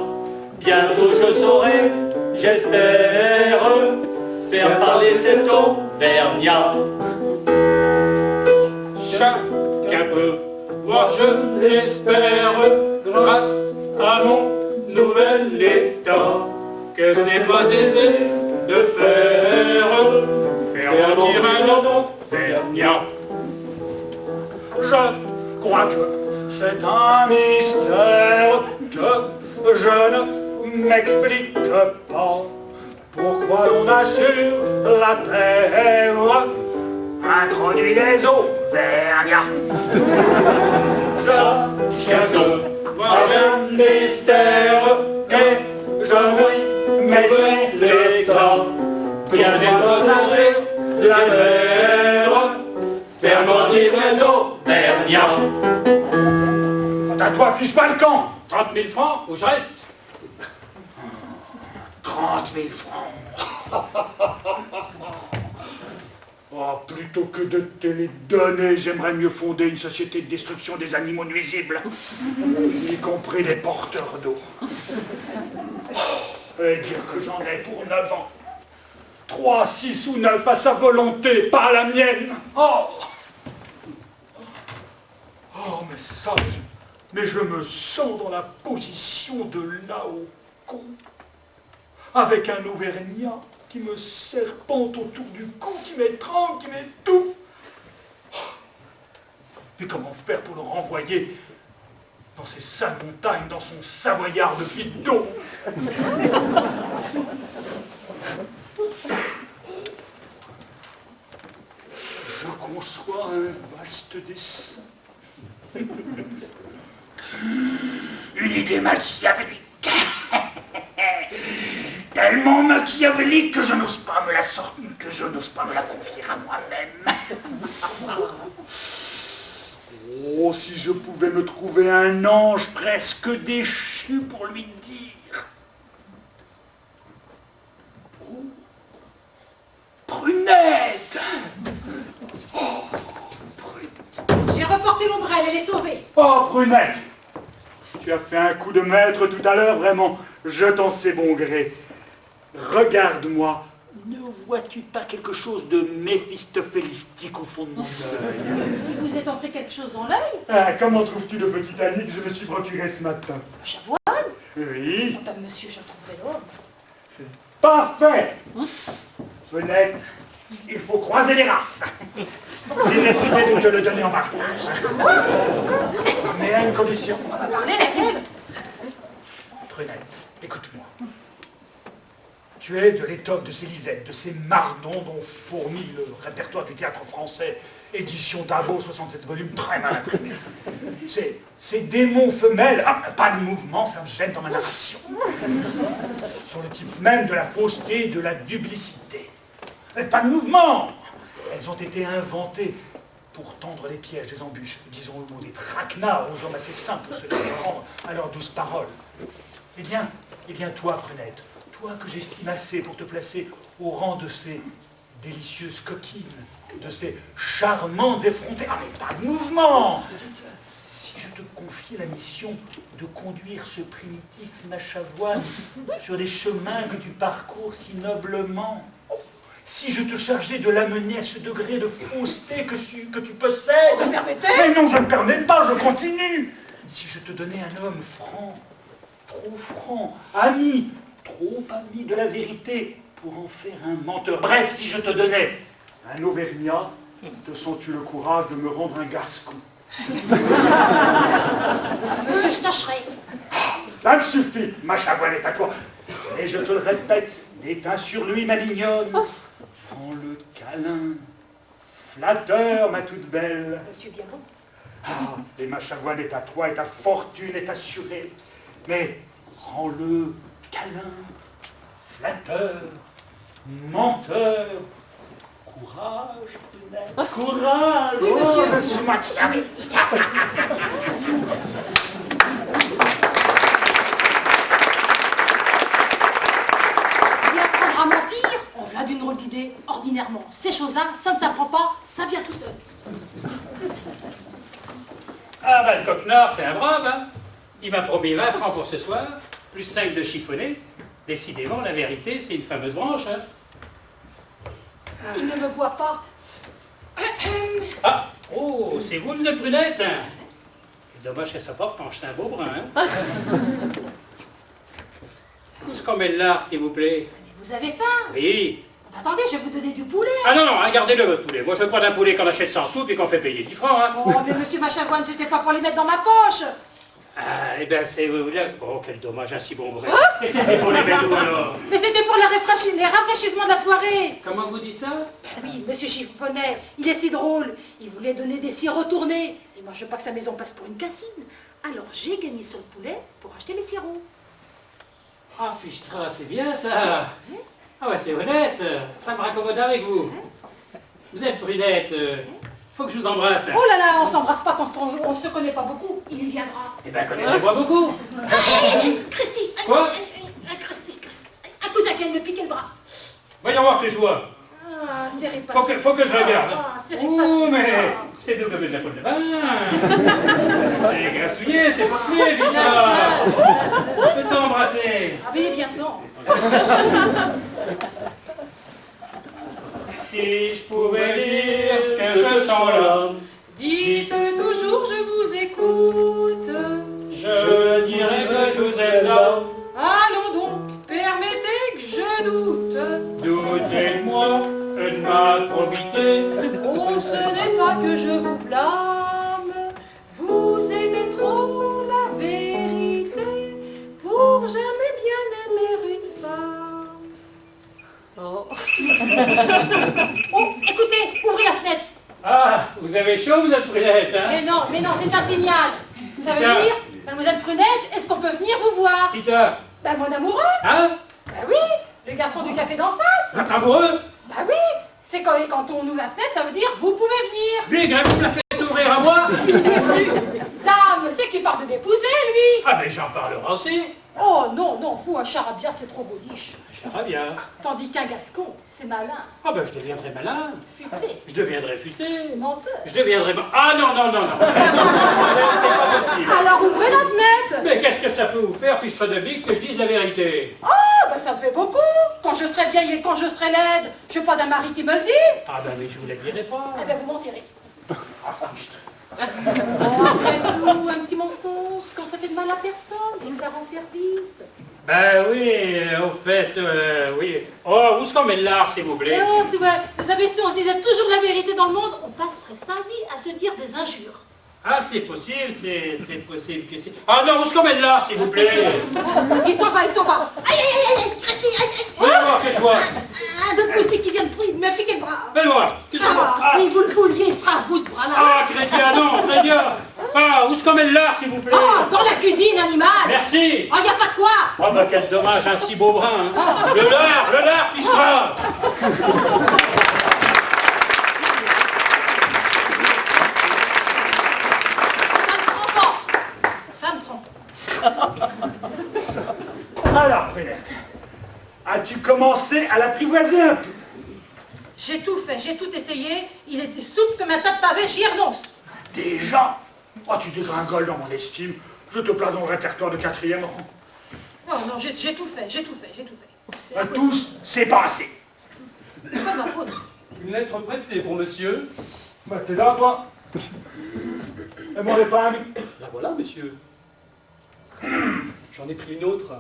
Bientôt je saurai, j'espère, faire parler cet Auvergnat. Chacun peut voir, je l'espère, grâce à mon nouvel état, que ce n'est pas aisé de faire dire un Auvergnat. Je crois que c'est un mystère que je ne m'explique pas. Pourquoi l'on a sur la terre introduit les Auvergnats? Chacun peut voir un mystère et je mouille mes éclats. Bien déposer la terre, faire grandir un Auvergnat. À toi, fiche pas le camp. 30 000 francs, où je reste? 30 000 francs. Oh, plutôt que de te les donner, j'aimerais mieux fonder une société de destruction des animaux nuisibles, y compris les porteurs d'eau. Et dire que j'en ai pour 9 ans. 3, 6 ou 9 à sa volonté, pas à la mienne. Oh, mais ça, mais je me sens dans la position de Laocoon, avec un Auvergnat qui me serpente autour du cou, qui m'étrangle, qui m'étouffe. Mais comment faire pour le renvoyer dans ces sales montagnes, dans son savoyard de bidon? Je conçois un vaste dessein. Une idée machiavélique. Tellement machiavélique que je n'ose pas me la sortir, que je n'ose pas me la confier à moi-même. Oh, si je pouvais me trouver un ange presque déchu pour lui dire. Oh, Prunette! Oh, Prunette! J'ai reporté l'ombrelle, elle est sauvée. Oh, Prunette! Tu as fait un coup de maître tout à l'heure, vraiment. Je t'en sais bon gré. Regarde-moi. Ne vois-tu pas quelque chose de méphistophélistique au fond de mon œil? Il vous est entré quelque chose dans l'œil? Ah, comment trouves-tu le petit Annie que je me suis procuré ce matin? Chavoine? Oui. Madame, monsieur, je trouverai l'homme. C'est parfait. Prunette, il faut croiser les races. J'ai décidé de te le donner en partage. Mais à une condition. On va parler laquelle? Prunette, écoute-moi. Tu es de l'étoffe de ces lisettes, de ces mardons dont fourmille le répertoire du théâtre français, édition Dabo, 67 volumes, très mal imprimés. Ces démons femelles, pas de mouvement, ça me gêne dans ma narration. Sur le type même de la fausseté et de la duplicité. Pas de mouvement. Elles ont été inventées pour tendre les pièges, des embûches, disons le mot, des traquenards aux hommes assez simples pour se laisser prendre à leurs douces paroles. Eh bien, toi, Prunette, toi que j'estime assez pour te placer au rang de ces délicieuses coquines, de ces charmantes effrontées. Ah, mais pas de mouvement! Si je te confiais la mission de conduire ce primitif Machavoine sur des chemins que tu parcours si noblement, si je te chargeais de l'amener à ce degré de fausseté que tu possèdes? Vous me permettez? Mais non, je ne permets pas, je continue. Si je te donnais un homme franc, trop franc, ami, trop ami de la vérité, pour en faire un menteur. Bref, si je te donnais un Auvergnat, te sens-tu le courage de me rendre un Gascon? Monsieur, je tâcherai. Ça me suffit, ma chavoine est à toi. Et je te le répète, déteins sur lui, ma mignonne. Prends le câlin, flatteur, ma toute belle. Monsieur bien bon. Ah, et ma chavoine est à toi, et ta fortune est assurée. Mais rends-le câlin, flatteur, menteur. Courage, Prunette, courage. Oui, monsieur. Oh, je suis moitié. Bien apprendre à mentir, on l'a d'une drôle d'idée. Ordinairement, ces choses-là, ça ne s'apprend pas, ça vient tout seul. Ah bah le coquenard, c'est un brave, hein. Il m'a promis 20 francs pour ce soir, plus 5 de chiffonné. Décidément, la vérité, c'est une fameuse branche, hein. Il ne me voit pas. Ah, oh, c'est vous, M. Prunette, hein. C'est dommage qu'elle soit pas franche, c'est un beau brun, hein. Où est-ce qu'on met le lard, s'il vous plaît? Vous avez faim? Oui. Attendez, je vais vous donner du poulet. Ah non, non, hein, gardez-le, votre poulet. Moi, je veux pas d'un poulet qu'on achète sans soupe et qu'on fait payer 10 francs, hein. Oh, mais monsieur Machavoine, c'était pas pour les mettre dans ma poche. Ah, eh bien, c'est... Oh, quel dommage, un si bon brun. Et c'était pour les mettre où, alors? Mais c'était pour les rafraîchissements de la soirée. Comment vous dites ça? Oui, monsieur Chiffonnet, il est si drôle. Il voulait donner des sirops retournés. Et moi, je veux pas que sa maison passe pour une cassine. Alors, j'ai gagné sur le poulet pour acheter les sirops. Ah, Fichtra, c'est bien, ça. Ah ouais, c'est honnête. Ça me raccommode avec vous. Vous êtes Prunette. Faut que je vous embrasse. Oh là là, on s'embrasse pas quand on se connaît pas beaucoup. Il y viendra. Eh bien, connaissez-moi beaucoup. Christy, Quoi? un cousin qui vient de me piquer le bras. Voyons voir que je vois. Ah, serrez pas. Faut que je regarde. Ah, serrez pas. Oh, mais c'est double de la poêle de bain. C'est grassouillé, c'est parfait, Fichtra. Je peux t'embrasser. Ah oui, bientôt. Si je pouvais dire ce que je sens là, Dites toujours, je vous écoute. je dirais que je vous aime là. Allons donc, permettez que je doute. Doutez de moi et de ma probité. Oh, ce n'est pas que je vous blâme. Vous aimez trop la vérité pour jamais bien aimer une femme. Oh. Oh, écoutez, ouvrez la fenêtre. Ah, vous avez chaud, vous êtes Prunette, hein? Mais non, c'est un signal. Ça veut Ça. dire, mademoiselle Prunette, est-ce qu'on peut venir vous voir? Qui ça? Ben, mon amoureux. Hein? Ben oui, le garçon du café d'en face. Votre amoureux? Ben oui, c'est quand on ouvre la fenêtre, ça veut dire, vous pouvez venir. Big, hein, vous me la faites ouvrir à moi? Dame, c'est qu'il parle de m'épouser, lui. Ah, mais j'en parlerai aussi. Oh non, non, vous, un charabia, c'est trop gauliche. Charabia. Tandis qu'un gascon, c'est malin, Ah, ben je deviendrai malin. futé, Je deviendrai futé. menteur. Je deviendrai... Ah, non, non, non, non. C'est pas possible. Alors ouvrez la fenêtre. Mais qu'est-ce que ça peut vous faire, fichtre de bique, que je dise la vérité? Oh, ben ça me fait beaucoup. Quand je serai vieille et quand je serai laide, je veux pas d'un mari qui me le dise. Ah, ben mais je vous la dirai pas. Eh ben vous mentirez. Ah, fichtre. Oh, après tout, un petit mensonge, quand ça fait de mal à personne, et que ça rend service. Ben oui, au fait, oui. Oh, où est-ce qu'on met le lard, s'il vous plaît? Oh, c'est vrai. Vous savez, si on se disait toujours la vérité dans le monde, on passerait sa vie à se dire des injures. Ah, c'est possible, c'est possible que c'est... Ah non, où est-ce qu'on met le lard, s'il vous plaît? Il s'en va, il s'en va. Aïe, aïe, aïe, aïe, Christine, aïe, aïe. Voyons voir que je vois. Un de moustique qui vient de me piquer le bras. Voyons voir. Que je vois. Ah, si vous le vouliez, il sera à vous ce bras-là. Ah, Crédia, non, Crédia. Ah, où est-ce qu'on met le lard, s'il vous plaît? Oh, dans la cuisine, animal. Merci. Oh, y a pas de quoi. Oh, bah quel dommage, un si beau brun. Hein. Le lard, fichera. Ça ne prend pas. Alors, Prunette, as-tu commencé à l'apprivoiser un peu? J'ai tout fait, j'ai tout essayé. Il est plus souple que ma tête pavée, j'y renonce. Déjà? Oh, tu dégringoles dans mon estime. Je te place dans le répertoire de 4e rang. Non, non, j'ai tout fait, j'ai tout fait, j'ai tout fait. À tous, c'est pas assez. Quoi, non? Une lettre pressée pour monsieur. Bah, t'es là, toi. Et mon épingle. La voilà, monsieur. J'en ai pris une autre.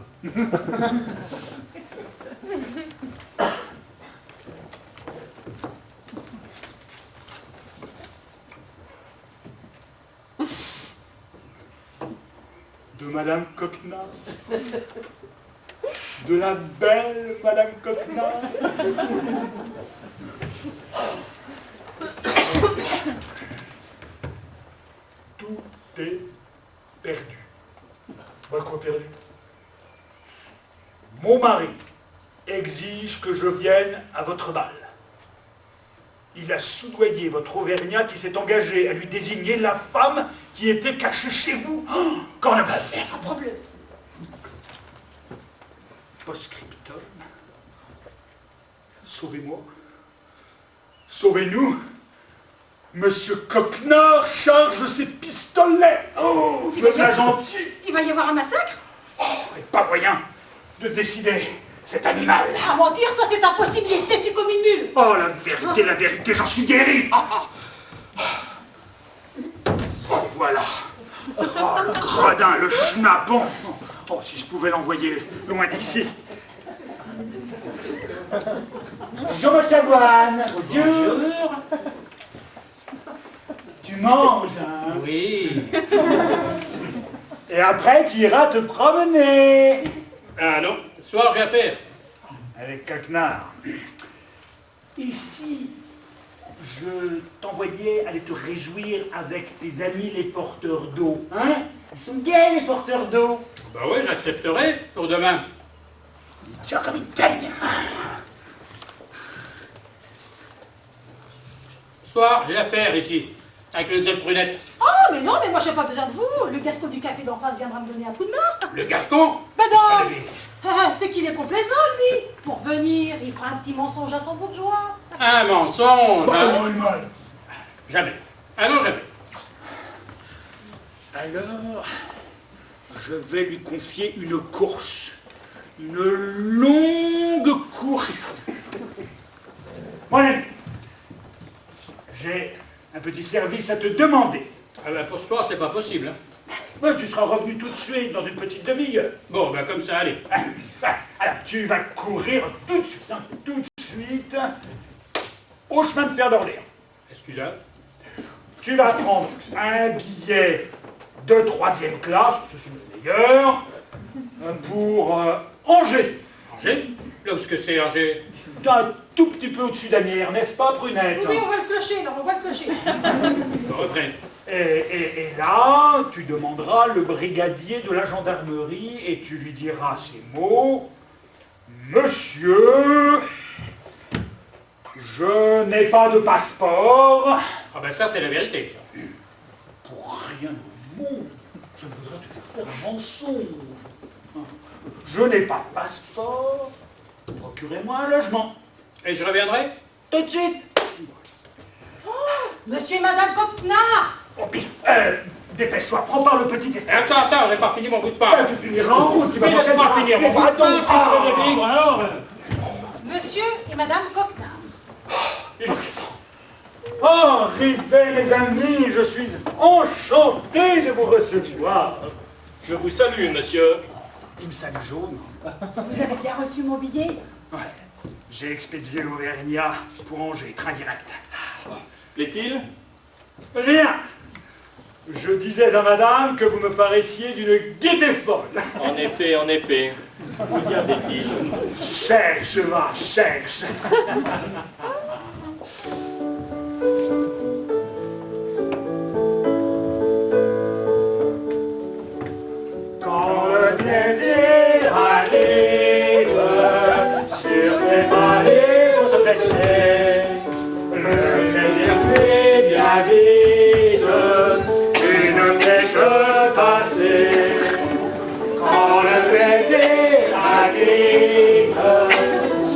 De Madame Coquenard. De la belle Madame Coquenard. Tout est perdu. Bah, quoi perdu? Mon mari exige que je vienne à votre bal. Il a soudoyé votre Auvergnat qui s'est engagé à lui désigner la femme qui était cachée chez vous. Oh, quand le bal fait. Un problème. Post-scriptum. Sauvez-moi. Sauvez-nous. Monsieur Coquenard charge ses pistolets. Oh, je veux la gentille. Il va y avoir un massacre? Oh, et pas moyen de décider cet animal. À mentir, ça c'est impossible, il est têtu comme une mule. Oh, la vérité, j'en suis guéri. Oh, voilà. Oh, le gredin, le schnappon. Oh, si je pouvais l'envoyer loin d'ici. Bonjour, monsieur Avoine. Bonjour. Tu manges, hein? Oui. Et après, tu iras te promener. Ah non, ce soir j'ai affaire. Avec Coquenard. Ici, je t'envoyais aller te réjouir avec tes amis les porteurs d'eau. Hein? Ils sont gays, les porteurs d'eau. Bah oui, j'accepterai pour demain. Tiens, comme une gagne. Ce soir, j'ai affaire ici, avec le Z Prunette. Oh, mais non, mais moi j'ai pas besoin de vous. Le Gaston du café d'en face viendra me donner un coup de main. Le Gaston? Bah non. Allez, C'est qu'il est complaisant, lui. Pour venir, il fera un petit mensonge à son bourgeois. Un mensonge, hein? mal. Jamais. Ah non, jamais. Alors, je vais lui confier une course. Une longue course. Mon ami, j'ai un petit service à te demander. Ah ben pour ce soir, c'est pas possible, hein? Ouais, tu seras revenu tout de suite, dans une petite demi-heure. Bon, ben comme ça, allez. Alors, tu vas courir tout de suite, au chemin de fer d'Orléans. Excusez-moi. Tu vas prendre un billet de 3e classe, ce sont les meilleurs, pour Angers. Angers? Là où est-ce que c'est, Angers? Un tout petit peu au-dessus d'Anières, n'est-ce pas, Prunette? Oui, on va le clocher, là, on va le clocher. Reprenez. Et là, tu demanderas le brigadier de la gendarmerie et tu lui diras ces mots. Monsieur, je n'ai pas de passeport. Ah ben ça, c'est la vérité, ça. Pour rien au monde, je ne voudrais te faire un mensonge. Je n'ai pas de passeport. Procurez-moi un logement. Et je reviendrai? Tout de suite. Monsieur et Madame Coquenard. Oh, puis, dépêche-toi, prends par le petit Et escalier. attends, j'ai pas fini mon bout de pain. Tu finiras en route, tu vas Mais laisse-moi finir mon bout de pain, qu'est-ce que je dis, alors? Monsieur et Madame Coquenard. Arrivez, mes amis, je suis enchanté de vous recevoir. Je vous salue, monsieur. Il me salue jaune. Vous avez bien reçu mon billet? Ouais. J'ai expédié l'Auvergnat pour Angers, train direct. Plaît-il? Rien. Je disais à madame que vous me paraissiez d'une gaieté folle. En effet, en effet. Où diable-est-il? Cherche, va, cherche. Quand le plaisir arrive, sur ces vallées on se dressait, le plaisir fait bien vite, et ne fait que passer. Quand le plaisir arrive,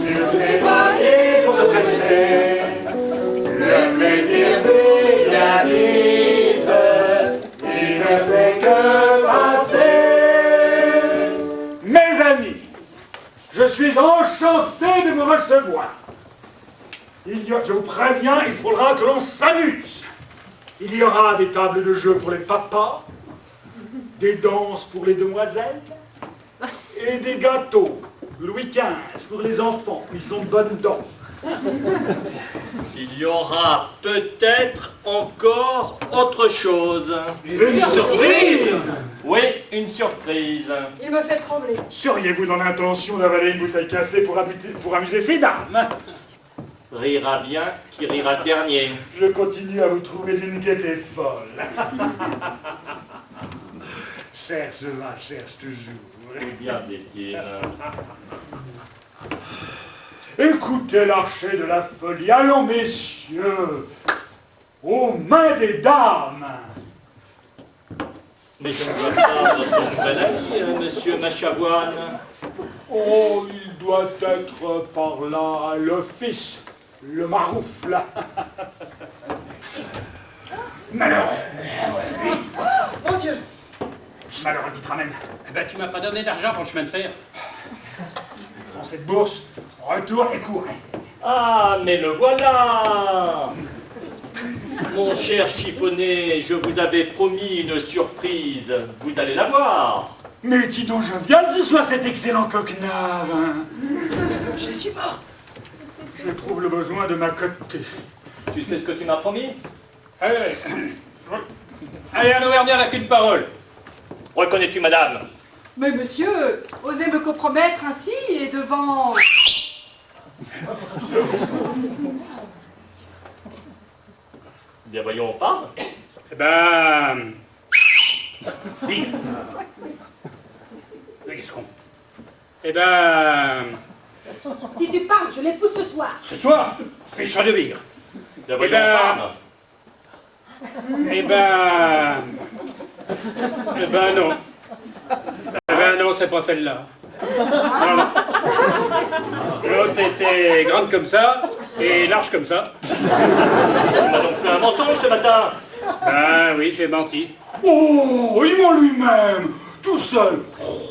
sur ces vallées on se dressait, le plaisir fait bien vite, il ne fait que passer. Mes amis, je suis enchanté de vous recevoir. Je vous préviens, il faudra que l'on s'amuse. Il y aura des tables de jeu pour les papas, des danses pour les demoiselles, et des gâteaux Louis XV pour les enfants. Ils ont de bonnes dents. Il y aura peut-être encore autre chose. Une surprise! Oui, une surprise. Il me fait trembler. Seriez-vous dans l'intention d'avaler une bouteille cassée pour amuser ces dames? Rira bien qui rira dernier. Je continue à vous trouver d'une gaieté folle. Cherche, va, cherche toujours. Où bien est-il? Écoutez l'archer de la folie. Allons, messieurs, aux mains des dames. Mais je ne vois pas votre nouvel ami, monsieur Machavoine. Oh, il doit être par là, le fils, le maroufle. Malheureux. Mon Dieu. Malheureux qui te ramène. Eh ben, tu m'as pas donné d'argent pour le chemin de fer. Dans cette bourse, retourne et cours. Ah, mais le voilà! Mon cher chiffonnet, je vous avais promis une surprise. Vous allez la voir. Mais dis donc, jovial que soit cet excellent coquenard. Je suis morte. J'éprouve le besoin de m'accoter. Tu sais ce que tu m'as promis? Allez, un Auvergnat n'a qu'une parole. Reconnais-tu, madame? Mais monsieur, osez me compromettre ainsi et devant... Bien voyons, parle. Eh ben... Oui. Mais qu'est-ce qu'on... Eh ben... Si tu parles, je l'épouse ce soir. Ce soir, fiche de vire. Bien voyons, ben- parle. Eh ben... Eh ben non. Eh ben non, c'est pas celle-là. Non, non. L'autre était grande comme ça et large comme ça. Tu m'as donc fait un mensonge ce matin. Ah oui, j'ai menti. Oh, il ment lui-même, tout seul. Oh,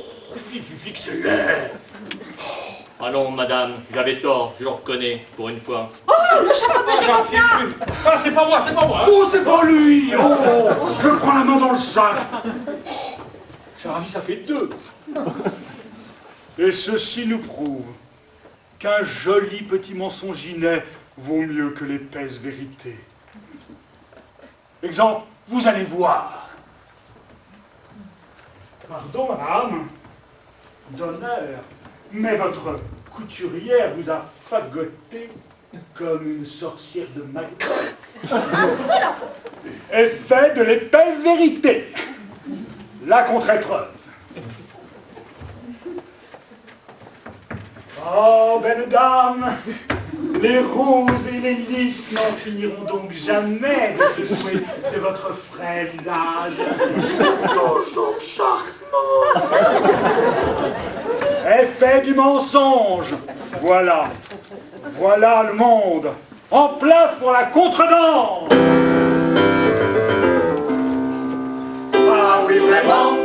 fille du fixe-l'air. Allons, madame, j'avais tort, je le reconnais, pour une fois. Oh, le chapeau de J'en fais plus. Ah, c'est pas moi, c'est pas moi. Hein. Oh, c'est pas lui. Oh, je prends la main dans le sac. Oh, cher ami, ça fait deux. Et ceci nous prouve qu'un joli petit mensonginet vaut mieux que l'épaisse vérité. Exemple, vous allez voir. Pardon, madame. D'honneur. Mais votre couturière vous a fagoté comme une sorcière de Macbeth. Effet de l'épaisse vérité. La contre-épreuve. Oh, belle dame, les roses et les lys n'en finiront donc jamais de se jouer de votre frais visage. Toujours charmant. Effet du mensonge. Voilà. Voilà le monde. En place pour la contredanse. Ah oui, vraiment,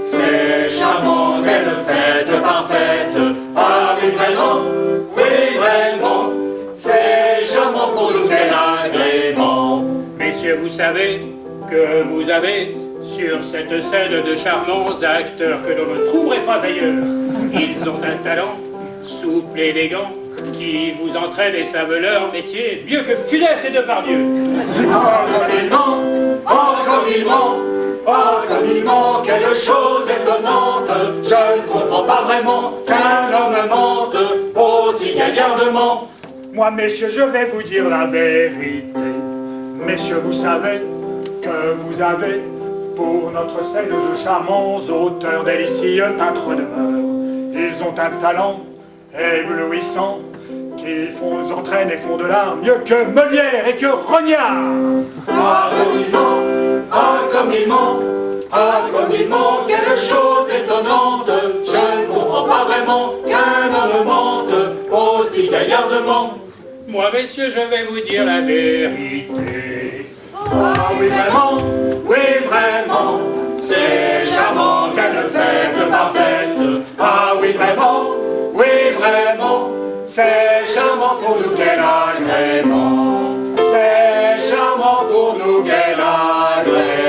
c'est charmant, quelle fête parfaite. Ah oui, vraiment, c'est charmant pour nous quel agrément. Messieurs, vous savez que vous avez sur cette scène de charmants acteurs que l'on ne trouverait pas ailleurs. Ils ont un talent souple et élégant qui vous entraîne et savent leur métier mieux que Funès et Depardieu. Comme il ment, quelle chose étonnante. Je ne comprends pas vraiment qu'un homme mente aussi gaillardement. Moi, messieurs, je vais vous dire la vérité. Messieurs, vous savez que vous avez pour notre scène de charmants auteurs délicieux peintres de mœurs. Ils ont un talent éblouissant qui nous entraîne et font de l'art mieux que Molière et que Rognard. Ah, comme il ment, quelle chose étonnante. Je ne comprends pas vraiment qu'un homme mente aussi gaillardement. Moi, messieurs, je vais vous dire la vérité. Ah oui, vraiment, c'est charmant, quelle fête parfaite. Ah oui, vraiment, c'est charmant. charmant pour nous, quel agrément. C'est charmant pour nous, quel agrément.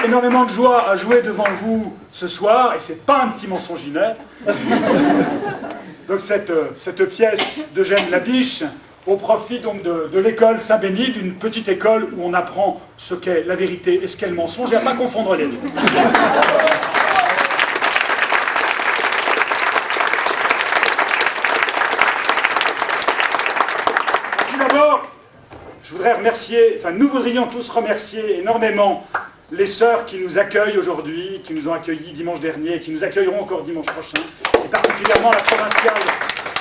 Énormément de joie à jouer devant vous ce soir, et c'est pas un petit mensonger. Donc cette pièce d'Eugène Labiche au profit donc de l'école Saint-Béni, d'une petite école où on apprend ce qu'est la vérité et ce qu'est le mensonge, et à pas confondre les deux. Tout d'abord, je voudrais remercier, nous voudrions tous remercier énormément les sœurs qui nous accueillent aujourd'hui, qui nous ont accueillis dimanche dernier, et qui nous accueilleront encore dimanche prochain, et particulièrement la provinciale,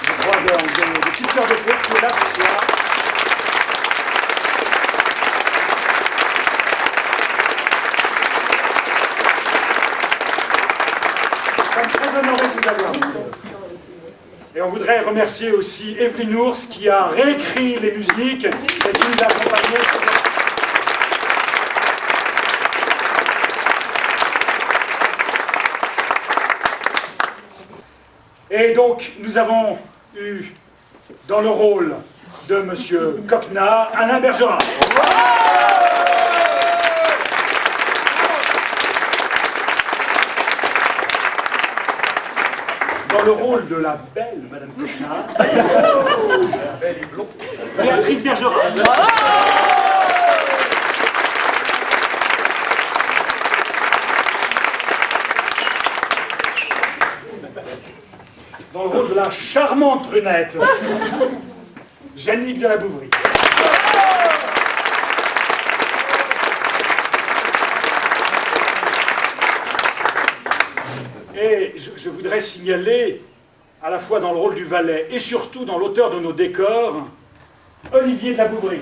je crois, de petites sœurs de cour qui est là ce soir. Nous sommes très honorés de vous avoir, sœurs. Et on voudrait remercier aussi Evelyne Ours qui a réécrit les musiques et qui nous a accompagnés. Et donc, nous avons eu dans le rôle de M. Coquenard, Alain Bergerat. Dans le rôle de la belle Madame Coquenard, la belle et blonde, Béatrice Bergerat. Dans le rôle de la charmante brunette, Jannick de la Bouvrie. Et je voudrais signaler, à la fois dans le rôle du valet et surtout dans l'auteur de nos décors, Olivier de la Bouvrie.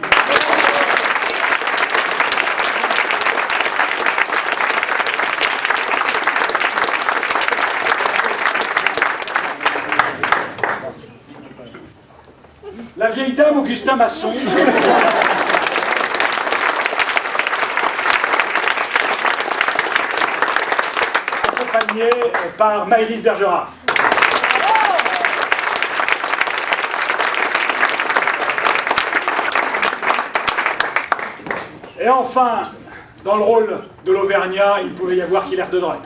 La vieille dame Augustin Masson. Accompagnée par Maëlys Bergeras. Et enfin, dans le rôle de l'Auvergnat, il pouvait y avoir Hilaire de Dreux.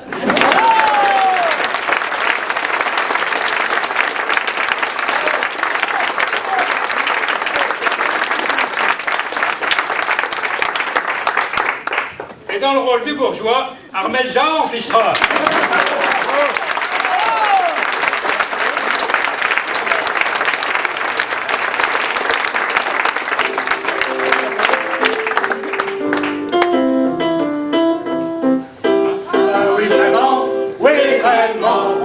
Et dans le rôle du bourgeois, Armel Jean Fichera. Oui, vraiment,